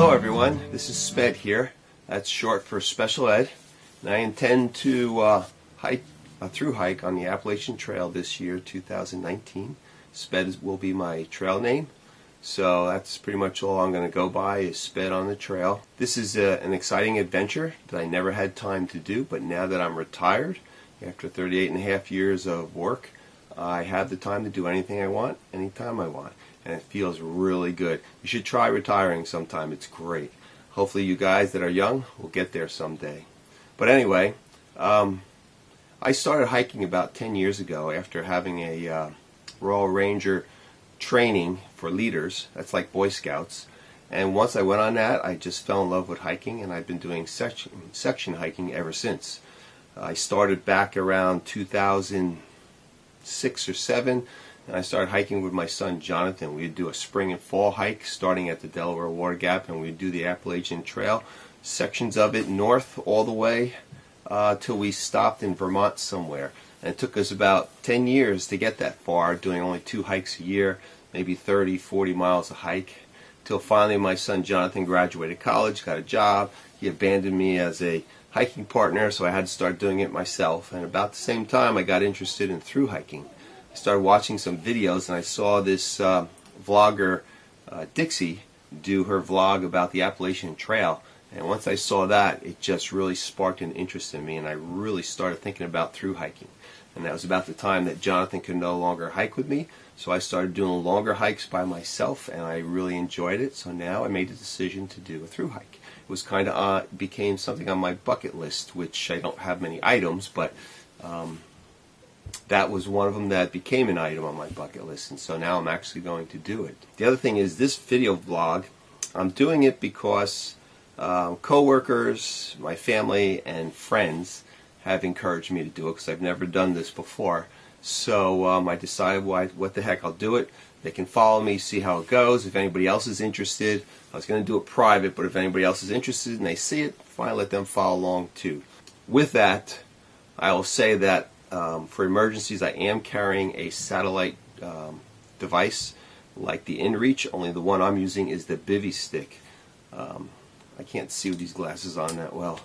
Hello everyone, this is SpEd here. That's short for Special Ed. And I intend to hike a thru hike on the Appalachian Trail this year, 2019. SpEd will be my trail name. So that's pretty much all I'm going to go by is SpEd on the trail. This is an exciting adventure that I never had time to do, but now that I'm retired, after 38 and a half years of work, I have the time to do anything I want, anytime I want. And it feels really good. You should try retiring sometime. It's great. Hopefully you guys that are young will get there someday. But anyway, I started hiking about 10 years ago after having a Royal Ranger training for leaders. That's like Boy Scouts. And once I went on that, I just fell in love with hiking, and I've been doing section hiking ever since. I started back around 2006 or 7. And I started hiking with my son Jonathan. We'd do a spring and fall hike starting at the Delaware Water Gap, and we'd do the Appalachian Trail, sections of it north all the way till we stopped in Vermont somewhere. And it took us about 10 years to get that far, doing only 2 hikes a year, maybe 30, 40 miles a hike, till finally my son Jonathan graduated college, got a job. He abandoned me as a hiking partner, so I had to start doing it myself. And about the same time, I got interested in thru hiking. I started watching some videos, and I saw this vlogger, Dixie, do her vlog about the Appalachian Trail. And once I saw that, it just really sparked an interest in me, and I really started thinking about thru hiking. And that was about the time that Jonathan could no longer hike with me, so I started doing longer hikes by myself, and I really enjoyed it. So now I made the decision to do a thru hike. It was kind of became something on my bucket list, which I don't have many items, but that was one of them that became an item on my bucket list, and so now I'm actually going to do it. The other thing is this video vlog, I'm doing it because co-workers, my family, and friends have encouraged me to do it because I've never done this before. So I decided what the heck, I'll do it. They can follow me, see how it goes. If anybody else is interested, I was going to do it private, but if anybody else is interested and they see it, fine, let them follow along too. With that, I will say that for emergencies, I am carrying a satellite device like the InReach, only the one I'm using is the Bivy stick. I can't see with these glasses on that well.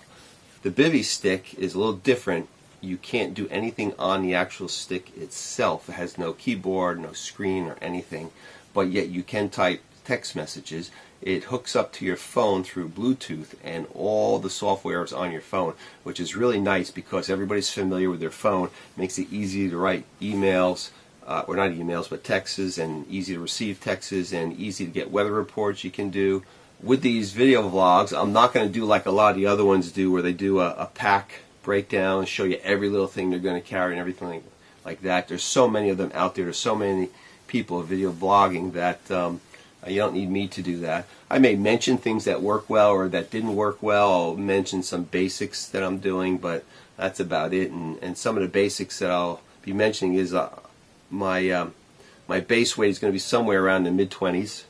The Bivy stick is a little different. You can't do anything on the actual stick itself. It has no keyboard, no screen or anything, but yet you can type text messages. It hooks up to your phone through Bluetooth, and all the software is on your phone, which is really nice because everybody's familiar with their phone. It makes it easy to write emails, or not emails, but texts, and easy to receive texts, and easy to get weather reports you can do. With these video vlogs, I'm not going to do like a lot of the other ones do, where they do a pack breakdown and show you every little thing they're going to carry and everything like that. There's so many of them out there. There's so many people video blogging that you don't need me to do that. I may mention things that work well or that didn't work well. I'll mention some basics that I'm doing, but that's about it. And some of the basics that I'll be mentioning is my base weight is going to be somewhere around the mid-20s,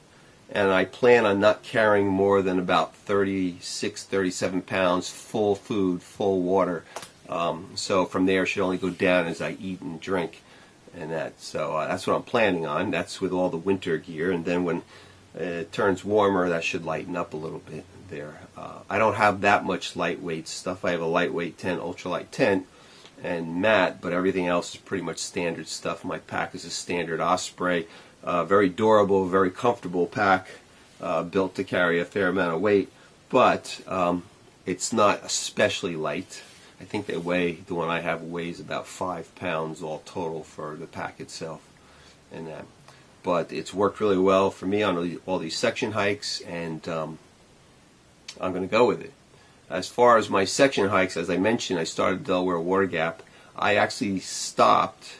and I plan on not carrying more than about 36, 37 pounds, full food, full water. So from there, it should only go down as I eat and drink. And that, so that's what I'm planning on. That's with all the winter gear, and then when it turns warmer, that should lighten up a little bit there. I don't have that much lightweight stuff. I have a lightweight tent, ultralight tent, and mat, but everything else is pretty much standard stuff. My pack is a standard Osprey, very durable, very comfortable pack, built to carry a fair amount of weight, but it's not especially light. I think the one I have weighs about 5 pounds all total for the pack itself, and that. But it's worked really well for me on all these section hikes, and I'm going to go with it. As far as my section hikes, as I mentioned, I started Delaware Water Gap. I actually stopped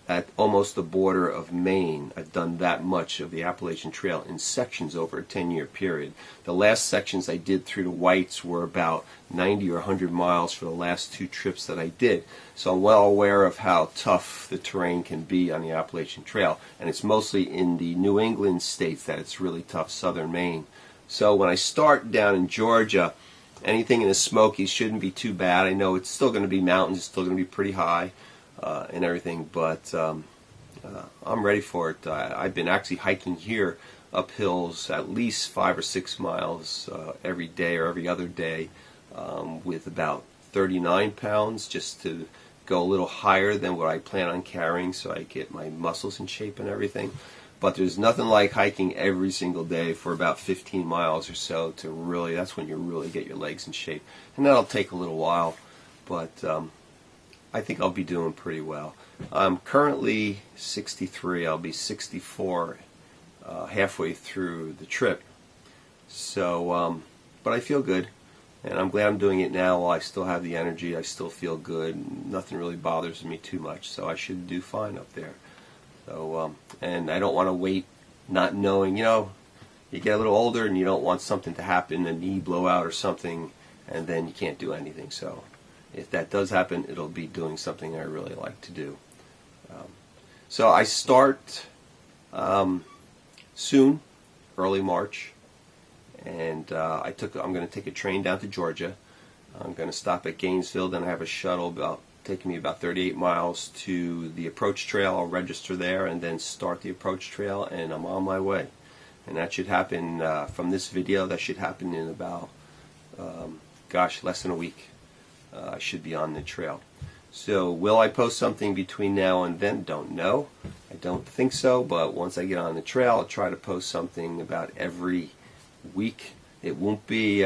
at almost the border of Maine. I've done that much of the Appalachian Trail in sections over a 10-year period. The last sections I did through the Whites were about 90 or 100 miles for the last 2 trips that I did. So I'm well aware of how tough the terrain can be on the Appalachian Trail. And it's mostly in the New England states that it's really tough, southern Maine. So when I start down in Georgia, anything in the Smokies shouldn't be too bad. I know it's still going to be mountains, it's still going to be pretty high. And everything, but I'm ready for it. I've been actually hiking here up hills at least 5 or 6 miles every day or every other day with about 39 pounds, just to go a little higher than what I plan on carrying so I get my muscles in shape and everything. But there's nothing like hiking every single day for about 15 miles or so to really, that's when you really get your legs in shape. And that'll take a little while, but I think I'll be doing pretty well. I'm currently 63. I'll be 64 halfway through the trip. So, but I feel good, and I'm glad I'm doing it now while I still have the energy. I still feel good. Nothing really bothers me too much, so I should do fine up there. So, and I don't want to wait, not knowing, you get a little older and you don't want something to happen, a knee blowout or something, and then you can't do anything. So if that does happen, it'll be doing something I really like to do. So I start soon, early March, and I'm going to take a train down to Georgia. I'm going to stop at Gainesville, then I have a shuttle taking me about 38 miles to the approach trail. I'll register there and then start the approach trail, and I'm on my way. And that should happen from this video. That should happen in about, less than a week. I should be on the trail. So will I post something between now and then? Don't know. I don't think so, but once I get on the trail, I'll try to post something about every week. It won't be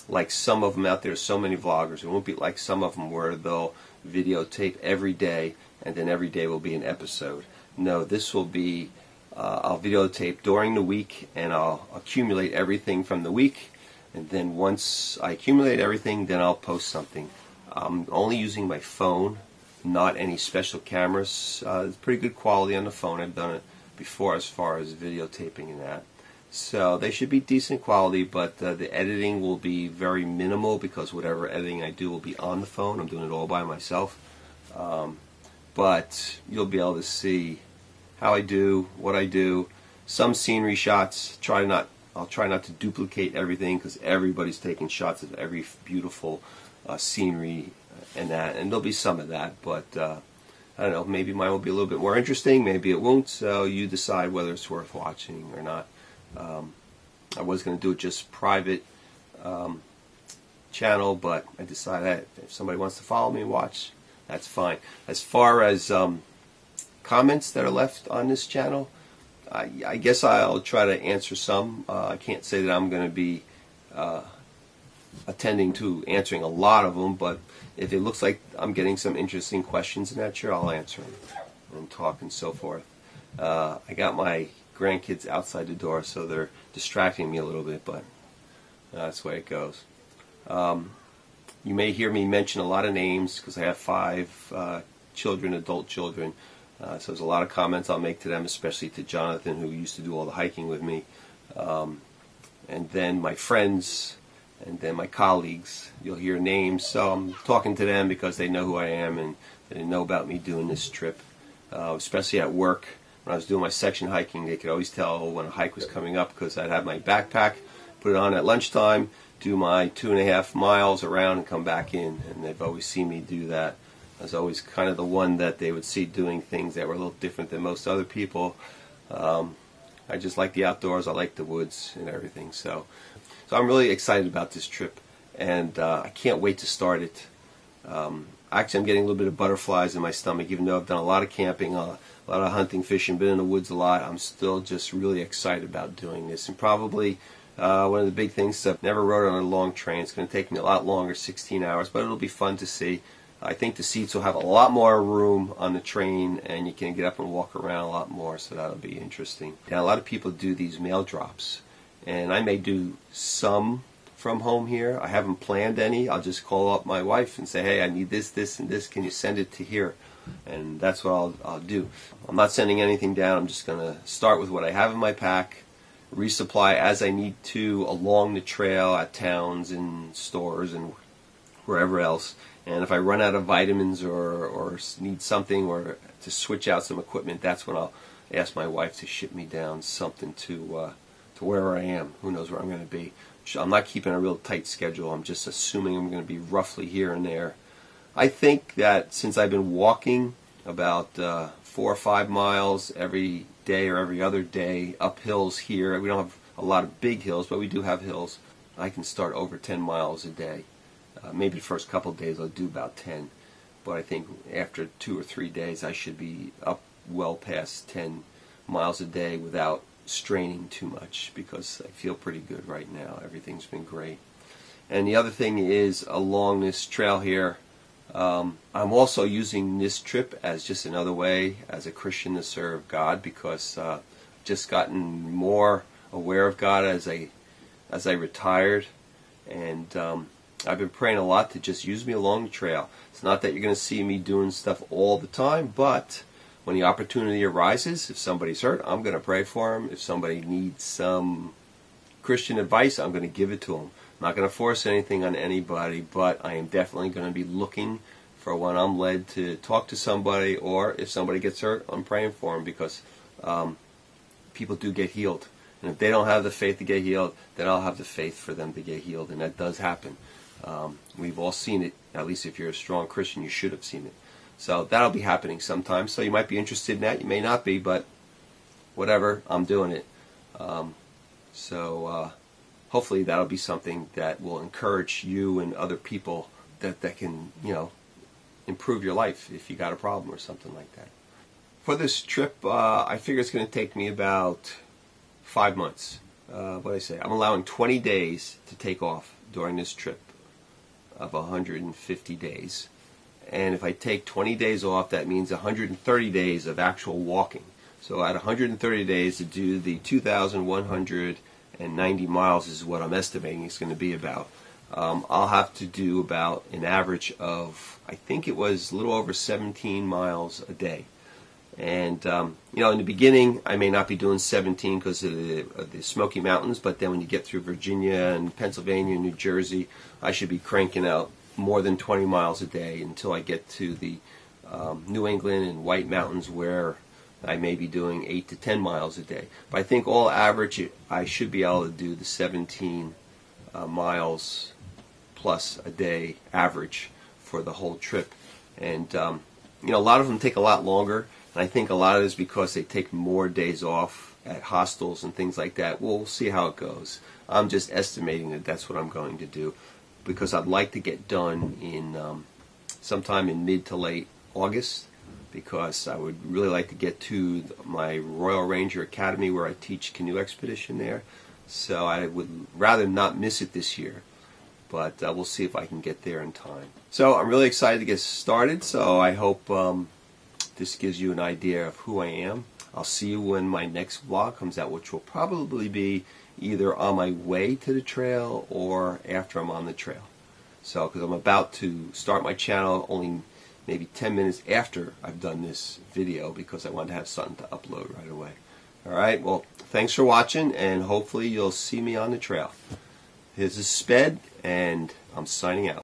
like some of them out there, so many vloggers. It won't be like some of them where they'll videotape every day and then every day will be an episode. No, this will be, I'll videotape during the week and I'll accumulate everything from the week, and then once I accumulate everything, then I'll post something. I'm only using my phone, not any special cameras. It's pretty good quality on the phone. I've done it before as far as videotaping and that. So they should be decent quality, but the editing will be very minimal because whatever editing I do will be on the phone. I'm doing it all by myself. But you'll be able to see how I do, what I do, some scenery shots. I'll try not to duplicate everything because everybody's taking shots of every beautiful scenery and that, and there'll be some of that, but I don't know, maybe mine will be a little bit more interesting, maybe it won't, so you decide whether it's worth watching or not. I was going to do it just private channel, but I decided that if somebody wants to follow me and watch, that's fine. As far as comments that are left on this channel, I guess I'll try to answer some. I can't say that I'm going to be attending to answering a lot of them, but if it looks like I'm getting some interesting questions in that, sure, I'll answer them and talk and so forth. I got my grandkids outside the door, so they're distracting me a little bit, but that's the way it goes. You may hear me mention a lot of names because I have 5 children, adult children. So there's a lot of comments I'll make to them, especially to Jonathan, who used to do all the hiking with me, and then my friends, and then my colleagues. You'll hear names, so I'm talking to them because they know who I am and they know about me doing this trip, especially at work. When I was doing my section hiking, they could always tell when a hike was coming up because I'd have my backpack, put it on at lunchtime, do my 2.5 miles around and come back in, and they've always seen me do that. I was always kind of the one that they would see doing things that were a little different than most other people. I just like the outdoors, I like the woods and everything, so I'm really excited about this trip, and I can't wait to start it. Actually, I'm getting a little bit of butterflies in my stomach, even though I've done a lot of camping, a lot of hunting, fishing, been in the woods a lot. I'm still just really excited about doing this, and probably one of the big things, I've never rode on a long train. It's going to take me a lot longer, 16 hours, but it'll be fun to see. I think the seats will have a lot more room on the train, and you can get up and walk around a lot more, so that'll be interesting. Now, a lot of people do these mail drops, and I may do some from home here. I haven't planned any. I'll just call up my wife and say, hey, I need this, this, and this. Can you send it to here? And that's what I'll do. I'm not sending anything down. I'm just going to start with what I have in my pack, resupply as I need to along the trail at towns and stores and wherever else. And if I run out of vitamins or need something or to switch out some equipment, that's when I'll ask my wife to ship me down something to wherever I am. Who knows where I'm going to be. I'm not keeping a real tight schedule. I'm just assuming I'm going to be roughly here and there. I think that since I've been walking about 4 or 5 miles every day or every other day up hills here. We don't have a lot of big hills, but we do have hills. I can start over 10 miles a day. Maybe the first couple of days I'll do about 10, but I think after 2 or 3 days I should be up well past 10 miles a day without straining too much, because I feel pretty good right now. Everything's been great. And the other thing is, along this trail here, I'm also using this trip as just another way as a Christian to serve God, because I've just gotten more aware of God as I retired, and I've been praying a lot to just use me along the trail. It's not that you're going to see me doing stuff all the time, but when the opportunity arises, if somebody's hurt, I'm going to pray for them. If somebody needs some Christian advice, I'm going to give it to them. I'm not going to force anything on anybody, but I am definitely going to be looking for when I'm led to talk to somebody, or if somebody gets hurt, I'm praying for them, because people do get healed. And if they don't have the faith to get healed, then I'll have the faith for them to get healed, and that does happen. We've all seen it. At least if you're a strong Christian, you should have seen it. So that'll be happening sometime. So you might be interested in that. You may not be, but whatever, I'm doing it. Hopefully that'll be something that will encourage you and other people that can, improve your life if you got a problem or something like that. For this trip, I figure it's going to take me about 5 months. What do I say? I'm allowing 20 days to take off during this trip of 150 days. And if I take 20 days off, that means 130 days of actual walking. So at 130 days to do the 2,190 miles is what I'm estimating it's going to be about. I'll have to do about an average of, I think it was a little over 17 miles a day. And, in the beginning, I may not be doing 17 because of the Smoky Mountains, but then when you get through Virginia and Pennsylvania and New Jersey, I should be cranking out more than 20 miles a day until I get to the New England and White Mountains, where I may be doing 8 to 10 miles a day. But I think all average, I should be able to do the 17 miles plus a day average for the whole trip. And, a lot of them take a lot longer. And I think a lot of it is because they take more days off at hostels and things like that. We'll see how it goes. I'm just estimating that that's what I'm going to do, because I'd like to get done in sometime in mid to late August, because I would really like to get to my Royal Ranger Academy where I teach canoe expedition there. So I would rather not miss it this year, but we'll see if I can get there in time. So I'm really excited to get started, so I hope this gives you an idea of who I am. I'll see you when my next vlog comes out, which will probably be either on my way to the trail or after I'm on the trail. So, because I'm about to start my channel only maybe 10 minutes after I've done this video, because I want to have something to upload right away. Alright, well, thanks for watching, and hopefully you'll see me on the trail. Here's SpEd, and I'm signing out.